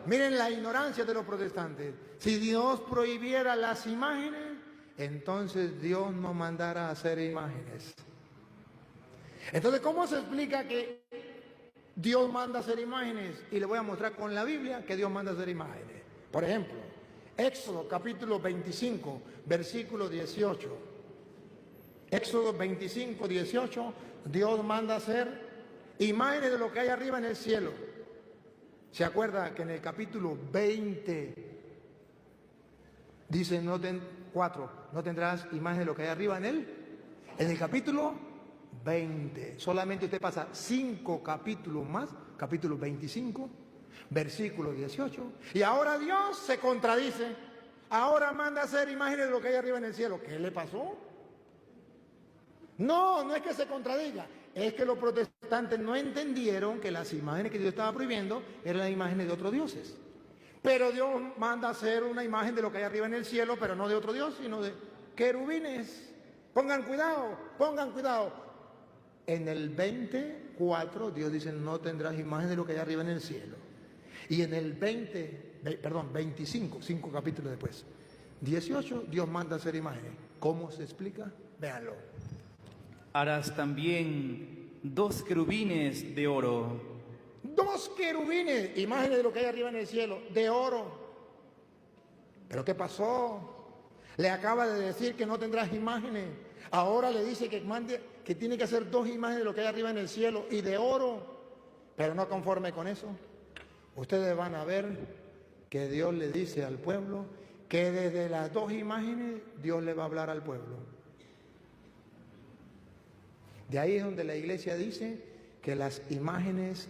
Miren la ignorancia de los protestantes. Si Dios prohibiera las imágenes, entonces Dios no mandara a hacer imágenes. Entonces, ¿cómo se explica que Dios manda a hacer imágenes? Y le voy a mostrar con la Biblia que Dios manda a hacer imágenes. Por ejemplo, Éxodo capítulo 25, versículo 18. Éxodo 25, 18, Dios manda a hacer imágenes de lo que hay arriba en el cielo. ¿Se acuerda que en el capítulo 20 dice 4, no tendrás imagen de lo que hay arriba en él? En el capítulo 20, solamente usted pasa 5 capítulos más, capítulo 25, versículo 18, y ahora Dios se contradice, ahora manda a hacer imágenes de lo que hay arriba en el cielo. ¿Qué le pasó? No es que se contradiga, es que los protestantes no entendieron que las imágenes que Dios estaba prohibiendo eran las imágenes de otros dioses. Pero Dios manda a hacer una imagen de lo que hay arriba en el cielo, pero no de otro Dios, sino de querubines. Pongan cuidado, pongan cuidado. En el 24 Dios dice, no tendrás imagen de lo que hay arriba en el cielo. Y en el 25, 5 capítulos después, 18, Dios manda a hacer imágenes. ¿Cómo se explica? Véanlo. Harás también 2 querubines de oro. 2 querubines, imágenes de lo que hay arriba en el cielo, de oro. ¿Pero qué pasó? Le acaba de decir que no tendrás imágenes. Ahora le dice que tiene que hacer 2 imágenes de lo que hay arriba en el cielo y de oro. Pero no conforme con eso. Ustedes van a ver que Dios le dice al pueblo que desde las 2 imágenes Dios le va a hablar al pueblo. De ahí es donde la iglesia dice que las imágenes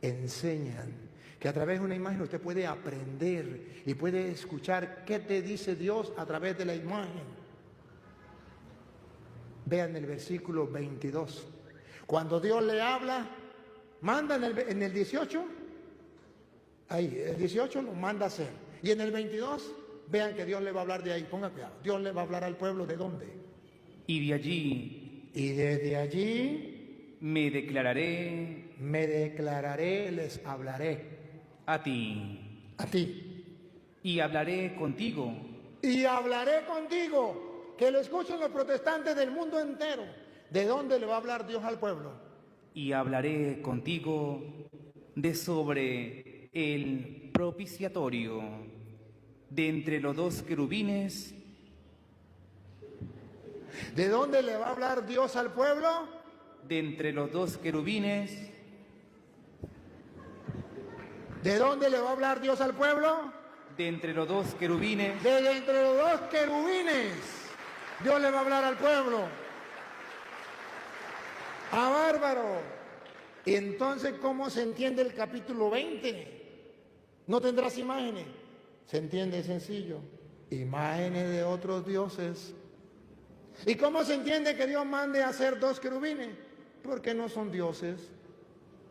enseñan, que a través de una imagen usted puede aprender y puede escuchar qué te dice Dios a través de la imagen. Vean el versículo 22. Cuando Dios le habla, manda en el 18, ahí, el 18 lo manda a hacer. Y en el 22, vean que Dios le va a hablar de ahí, pongan cuidado. Dios le va a hablar al pueblo ¿de dónde? Y de allí Y desde allí me declararé les hablaré a ti. a ti. Y hablaré contigo. Y hablaré contigo, que lo escuchen los protestantes del mundo entero. ¿De dónde le va a hablar Dios al pueblo? Y hablaré contigo de sobre el propiciatorio, de entre los 2 querubines. ¿De dónde le va a hablar Dios al pueblo? De entre los 2 querubines. ¿De dónde le va a hablar Dios al pueblo? De entre los 2 querubines. De entre los 2 querubines. Dios le va a hablar al pueblo. ¡Ah, bárbaro! Y entonces, ¿cómo se entiende el capítulo 20? No tendrás imágenes. Se entiende sencillo. Imágenes de otros dioses. ¿Y cómo se entiende que Dios mande a hacer 2 querubines? Porque no son dioses.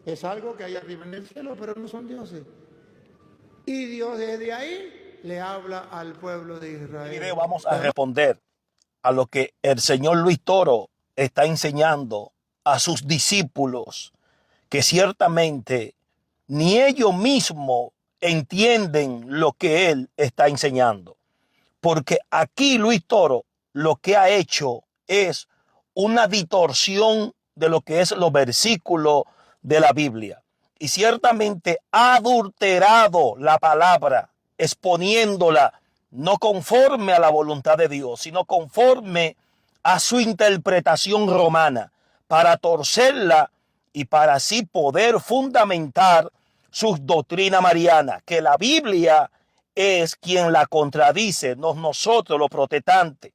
Es algo que hay arriba en el cielo, pero no son dioses. Y Dios desde ahí le habla al pueblo de Israel. En este video vamos a responder a lo que el señor Luis Toro está enseñando a sus discípulos, que ciertamente ni ellos mismos entienden lo que él está enseñando. Porque aquí Luis Toro lo que ha hecho es una distorsión de lo que es los versículos de la Biblia. Y ciertamente ha adulterado la palabra, exponiéndola no conforme a la voluntad de Dios, sino conforme a su interpretación romana, para torcerla y para así poder fundamentar sus doctrinas marianas, que la Biblia es quien la contradice, no nosotros los protestantes.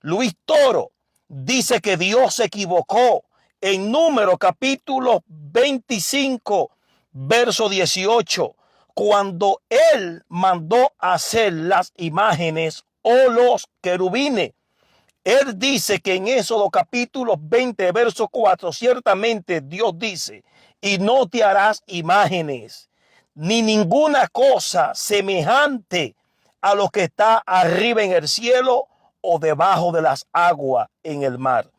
Luis Toro dice que Dios se equivocó en Número capítulo 25, verso 18, cuando él mandó hacer las imágenes o los querubines. Él dice que en Éxodo capítulo 20, verso 4, ciertamente Dios dice, y no te harás imágenes, ni ninguna cosa semejante a lo que está arriba en el cielo o debajo de las aguas en el mar,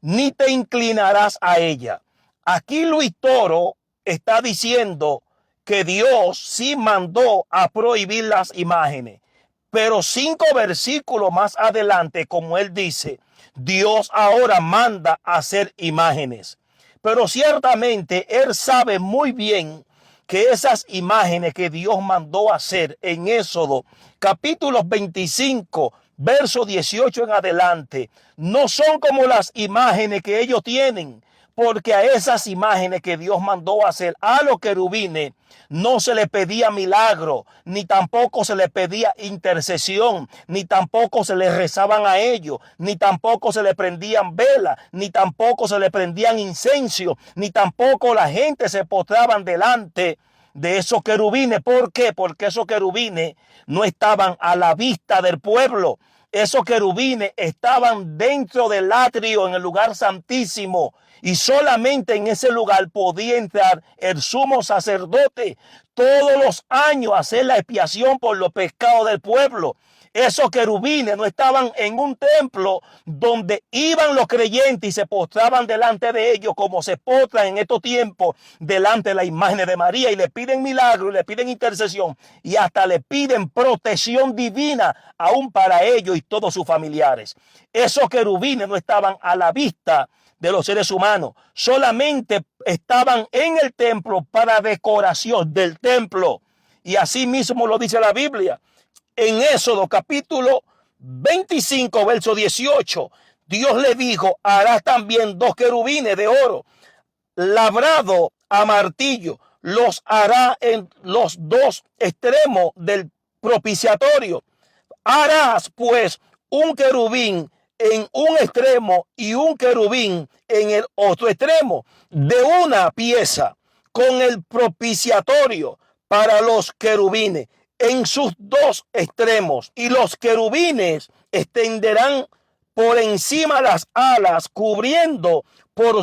ni te inclinarás a ella. Aquí Luis Toro está diciendo que Dios sí mandó a prohibir las imágenes. Pero 5 versículos más adelante, como él dice, Dios ahora manda a hacer imágenes. Pero ciertamente él sabe muy bien que esas imágenes que Dios mandó a hacer en Éxodo, capítulos 25, verso 18 en adelante, no son como las imágenes que ellos tienen. Porque a esas imágenes que Dios mandó a hacer, a los querubines, no se les pedía milagro, ni tampoco se les pedía intercesión, ni tampoco se les rezaban a ellos, ni tampoco se les prendían velas, ni tampoco se les prendían incenso, ni tampoco la gente se postraban delante de esos querubines. ¿Por qué? Porque esos querubines no estaban a la vista del pueblo. Esos querubines estaban dentro del atrio, en el lugar santísimo, y solamente en ese lugar podía entrar el sumo sacerdote todos los años a hacer la expiación por los pecados del pueblo. Esos querubines no estaban en un templo donde iban los creyentes y se postraban delante de ellos como se postran en estos tiempos delante de la imagen de María y le piden milagro y le piden intercesión y hasta le piden protección divina aún para ellos y todos sus familiares. Esos querubines no estaban a la vista de los seres humanos, solamente estaban en el templo para decoración del templo. Y así mismo lo dice la Biblia. En Éxodo capítulo 25, verso 18, Dios le dijo, harás también 2 querubines de oro, labrado a martillo, los hará en los 2 extremos del propiciatorio. Harás pues un querubín en un extremo y un querubín en el otro extremo, de una pieza, con el propiciatorio para los querubines en sus 2 extremos, y los querubines extenderán por encima las alas, cubriendo con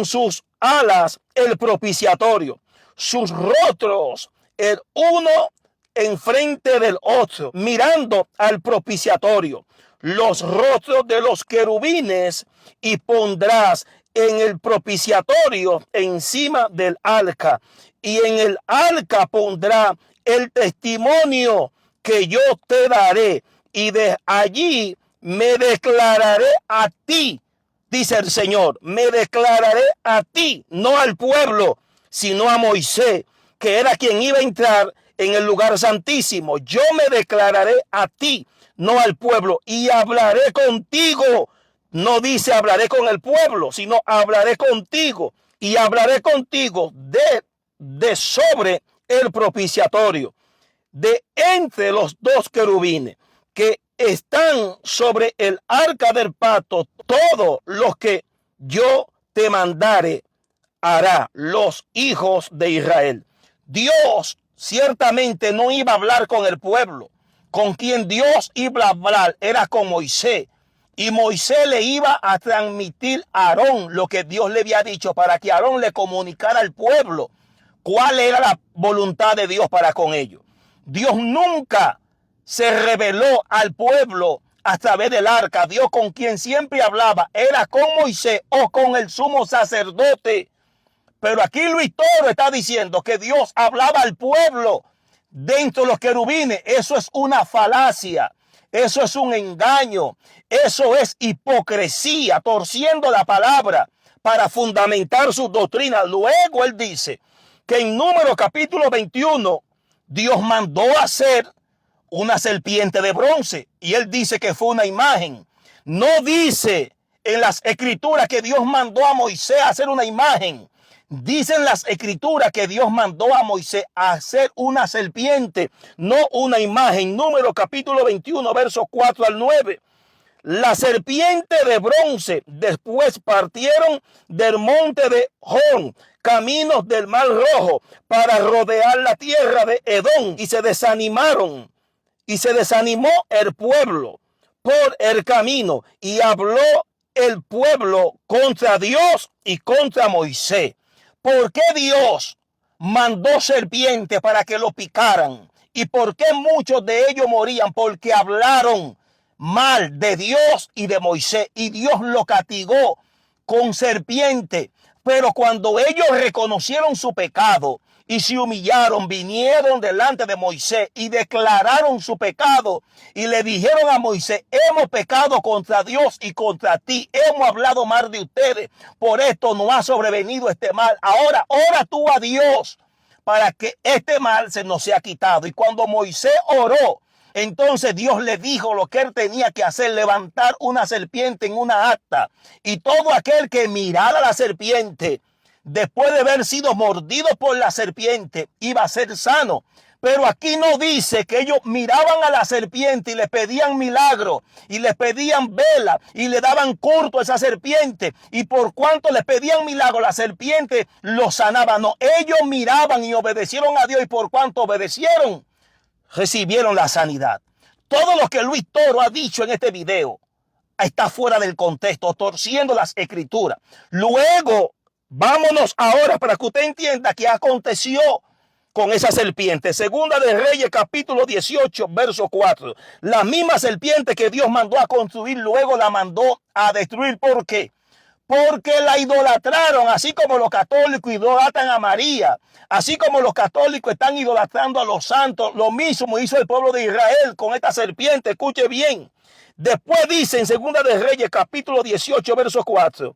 sus alas el propiciatorio, sus rostros el uno enfrente del otro, mirando al propiciatorio, los rostros de los querubines, y pondrás en el propiciatorio encima del arca, y en el arca pondrá el testimonio que yo te daré, y de allí me declararé a ti, dice el Señor, me declararé a ti, no al pueblo, sino a Moisés, que era quien iba a entrar en el lugar santísimo. Yo me declararé a ti, no al pueblo, y hablaré contigo. No dice hablaré con el pueblo, sino hablaré contigo, y hablaré contigo de sobre el propiciatorio, de entre los 2 querubines que están sobre el arca del pacto. Todos los que yo te mandare hará los hijos de Israel. Dios ciertamente no iba a hablar con el pueblo. Con quien Dios iba a hablar era con Moisés. Y Moisés le iba a transmitir a Aarón lo que Dios le había dicho, para que Aarón le comunicara al pueblo cuál era la voluntad de Dios para con ellos. Dios nunca se reveló al pueblo a través del arca. Dios con quien siempre hablaba era con Moisés o con el sumo sacerdote. Pero aquí Luis Toro está diciendo que Dios hablaba al pueblo dentro de los querubines. Eso es una falacia. Eso es un engaño. Eso es hipocresía, torciendo la palabra para fundamentar su doctrina. Luego él dice que en Números capítulo 21, Dios mandó hacer una serpiente de bronce. Y él dice que fue una imagen. No dice en las escrituras que Dios mandó a Moisés a hacer una imagen. Dicen las escrituras que Dios mandó a Moisés a hacer una serpiente, no una imagen. Número capítulo 21, versos 4 al 9. La serpiente de bronce después partieron del monte de Horn, caminos del Mar Rojo, para rodear la tierra de Edom, y se desanimaron. Y se desanimó el pueblo por el camino, y habló el pueblo contra Dios y contra Moisés. ¿Por qué Dios mandó serpientes para que lo picaran? ¿Y por qué muchos de ellos morían? Porque hablaron mal de Dios y de Moisés, y Dios lo castigó con serpiente Pero cuando ellos reconocieron su pecado y se humillaron, vinieron delante de Moisés y declararon su pecado y le dijeron a Moisés: hemos pecado contra Dios y contra ti, hemos hablado mal de ustedes, por esto nos ha sobrevenido este mal. Ahora ora tú a Dios para que este mal se nos sea quitado. Y cuando Moisés oró, entonces Dios le dijo lo que él tenía que hacer: levantar una serpiente en una asta, y todo aquel que mirara a la serpiente después de haber sido mordido por la serpiente iba a ser sano. Pero aquí no dice que ellos miraban a la serpiente y le pedían milagro y le pedían vela y le daban culto a esa serpiente, y por cuanto le pedían milagro la serpiente los sanaba. No, ellos miraban y obedecieron a Dios, y por cuanto obedecieron recibieron la sanidad. Todo lo que Luis Toro ha dicho en este video está fuera del contexto, torciendo las escrituras. Luego, vámonos ahora para que usted entienda qué aconteció con esa serpiente. Segunda de Reyes, capítulo 18, verso 4. La misma serpiente que Dios mandó a construir, luego la mandó a destruir. ¿Por qué? Porque la idolatraron, así como los católicos idolatran a María, así como los católicos están idolatrando a los santos. Lo mismo hizo el pueblo de Israel con esta serpiente. Escuche bien. Después dice en Segunda de Reyes, capítulo 18, verso 4.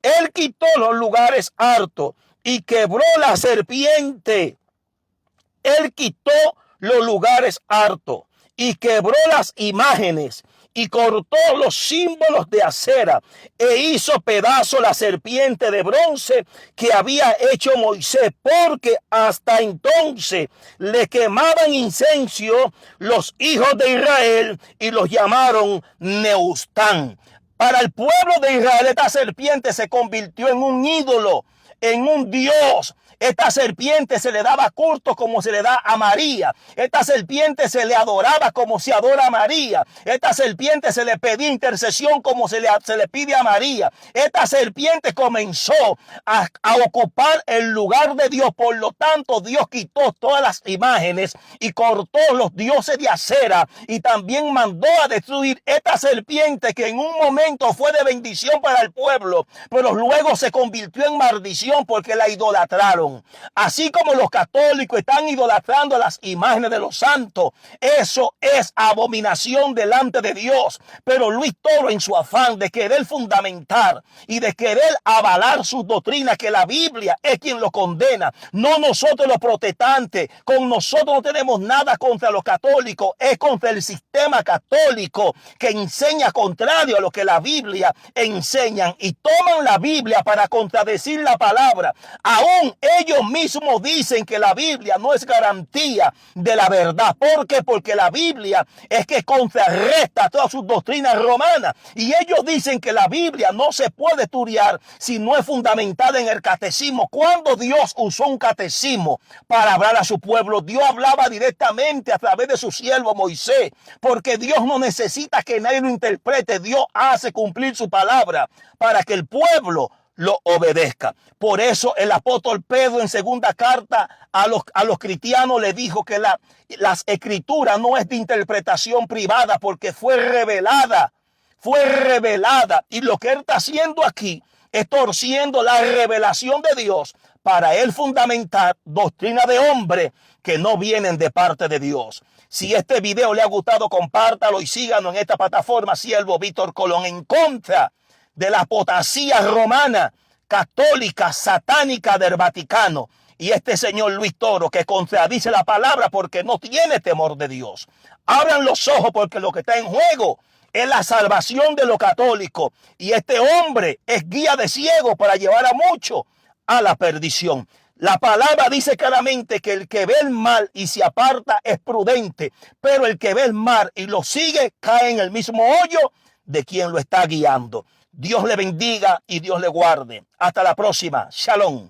Él quitó los lugares altos y quebró la serpiente. Él quitó los lugares altos y quebró las imágenes y cortó los símbolos de acera e hizo pedazo la serpiente de bronce que había hecho Moisés, porque hasta entonces le quemaban incienso los hijos de Israel y los llamaron Neustán. Para el pueblo de Israel esta serpiente se convirtió en un ídolo, en un dios. Esta serpiente se le daba culto como se le da a María. Esta serpiente se le adoraba como se adora a María. Esta serpiente se le pedía intercesión como se le pide a María. Esta serpiente comenzó a ocupar el lugar de Dios. Por lo tanto, Dios quitó todas las imágenes y cortó los dioses de acera, y también mandó a destruir esta serpiente que en un momento fue de bendición para el pueblo, pero luego se convirtió en maldición porque la idolatraron. Así como los católicos están idolatrando las imágenes de los santos, eso es abominación delante de Dios. Pero Luis Toro, en su afán de querer fundamentar y de querer avalar sus doctrinas, que la Biblia es quien lo condena, no nosotros los protestantes. Con nosotros no tenemos nada contra los católicos, es contra el sistema católico que enseña contrario a lo que la Biblia enseña, y toman la Biblia para contradecir la palabra. Aún ellos mismos dicen que la Biblia no es garantía de la verdad. ¿Por qué? Porque la Biblia es que contrarresta todas sus doctrinas romanas. Y ellos dicen que la Biblia no se puede estudiar si no es fundamentada en el catecismo. Cuando Dios usó un catecismo para hablar a su pueblo, Dios hablaba directamente a través de su siervo Moisés, porque Dios no necesita que nadie lo interprete. Dios hace cumplir su palabra para que el pueblo lo obedezca. Por eso el apóstol Pedro en segunda carta a los cristianos le dijo que las escrituras no es de interpretación privada, porque fue revelada, y lo que él está haciendo aquí es torciendo la revelación de Dios para él fundamentar doctrina de hombre que no vienen de parte de Dios. Si este video le ha gustado, compártalo y síganos en esta plataforma, Siervo Víctor Colón, en contra de la apostasía romana, católica, satánica del Vaticano, y este señor Luis Toro, que contradice la palabra porque no tiene temor de Dios. Abran los ojos, porque lo que está en juego es la salvación de los católicos, y este hombre es guía de ciego para llevar a muchos a la perdición. La palabra dice claramente que el que ve el mal y se aparta es prudente, pero el que ve el mal y lo sigue cae en el mismo hoyo de quien lo está guiando. Dios le bendiga y Dios le guarde. Hasta la próxima. Shalom.